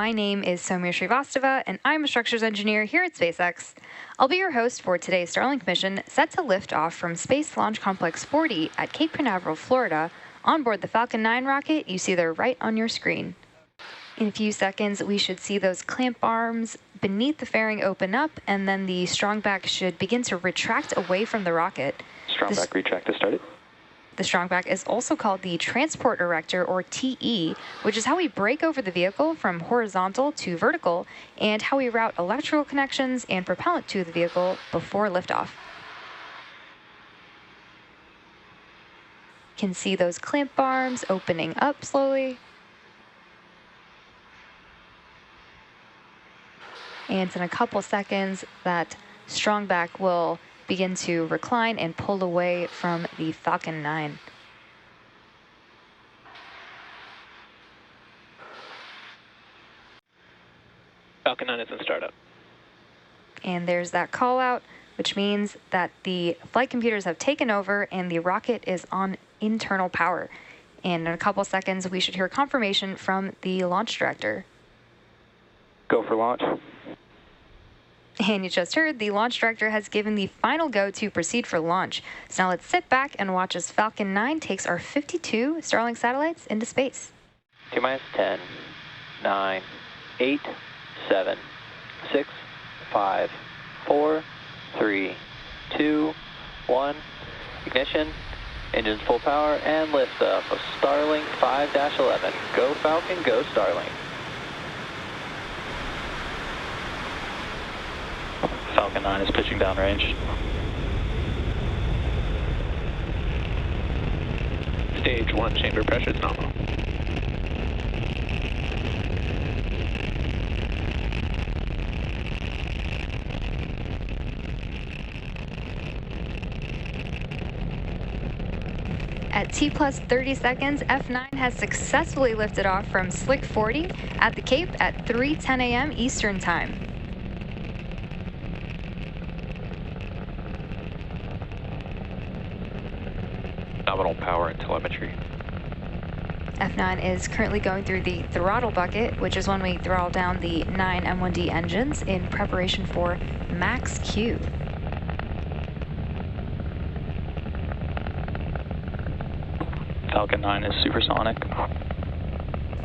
my name is Soumya Srivastava, and I'm a structures engineer here at SpaceX. I'll be your host for today's Starlink mission set to lift off from Space Launch Complex 40 at Cape Canaveral, Florida, on board the Falcon 9 rocket you see there right on your screen. In a few seconds, we should see those clamp arms beneath the fairing open up, and then the strongback should begin to retract away from the rocket. Strongback retract has started. The strongback is also called the transport erector, or TE, which is how we break over the vehicle from horizontal to vertical and how we route electrical connections and propellant to the vehicle before liftoff. You can see those clamp arms opening up slowly. And in a couple seconds, that strongback will begin to recline and pull away from the Falcon 9. Falcon 9 is in startup. And there's that call out, which means that the flight computers have taken over and the rocket is on internal power. And in a couple seconds, we should hear confirmation from the launch director. Go for launch. And you just heard the launch director has given the final go to proceed for launch. So now let's sit back and watch as Falcon 9 takes our 52 Starlink satellites into space. T-minus 10, 9, 8, 7, 6, 5, 4, 3, 2, 1. Ignition, engines full power, and lift up of Starlink 5-11. Go Falcon, go Starlink. Falcon 9 is pitching downrange. Stage 1 chamber pressure is nominal. At T plus 30 seconds, F9 has successfully lifted off from Slick 40 at the Cape at 3:10 a.m. Eastern Time. Nominal power and telemetry. F9 is currently going through the throttle bucket, which is when we throttle down the 9 M1D engines in preparation for max Q. Falcon 9 is supersonic.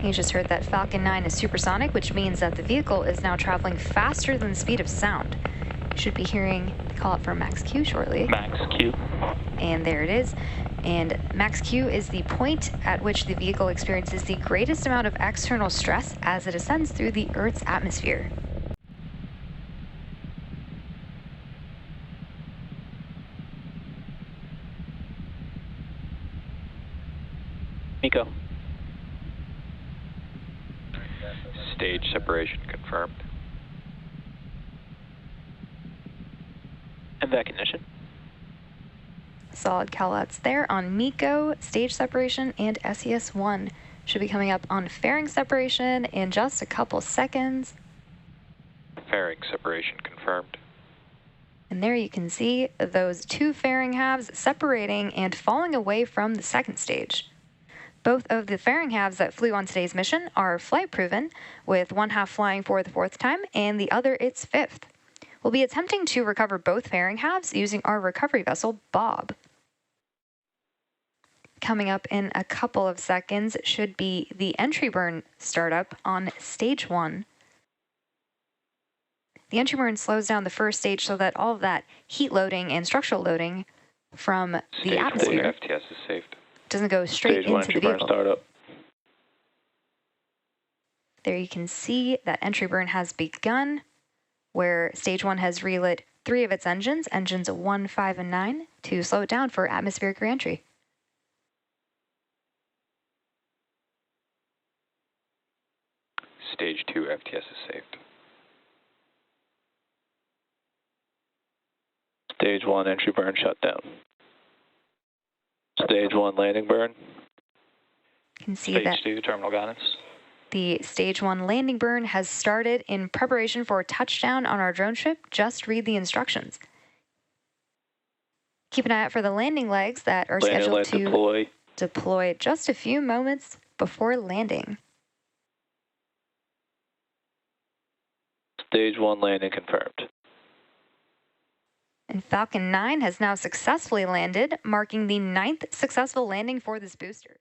You just heard that Falcon 9 is supersonic, which means that the vehicle is now traveling faster than the speed of sound. You should be hearing the call out for max Q shortly. Max Q. And there it is. And max Q is the point at which the vehicle experiences the greatest amount of external stress as it ascends through the Earth's atmosphere. Nico. Stage separation confirmed. And that ignition. Solid callouts there on MECO, stage separation, and SES-1 should be coming up on fairing separation in just a couple seconds. Fairing separation confirmed. And there you can see those two fairing halves separating and falling away from the second stage. Both of the fairing halves that flew on today's mission are flight proven, with one half flying for the 4th time and the other its 5th. We'll be attempting to recover both fairing halves using our recovery vessel, Bob. Coming up in a couple of seconds should be the entry burn startup on stage 1. The entry burn slows down the first stage so that all of that heat loading and structural loading from the atmosphere FTS is saved. doesn't go straight into the vehicle. Startup. There you can see that entry burn has begun, where stage 1 has relit 3 of its engines, engines 1, 5, and 9, to slow it down for atmospheric reentry. Stage 2 FTS is saved. Stage 1 entry burn shut down. Stage 1 landing burn. You can see Stage that 2 terminal guidance. the stage 1 landing burn has started in preparation for touchdown on our drone ship. Just read the instructions. Keep an eye out for the landing legs that are scheduled to deploy just a few moments before landing. Stage 1 landing confirmed. And Falcon 9 has now successfully landed, marking the 9th successful landing for this booster.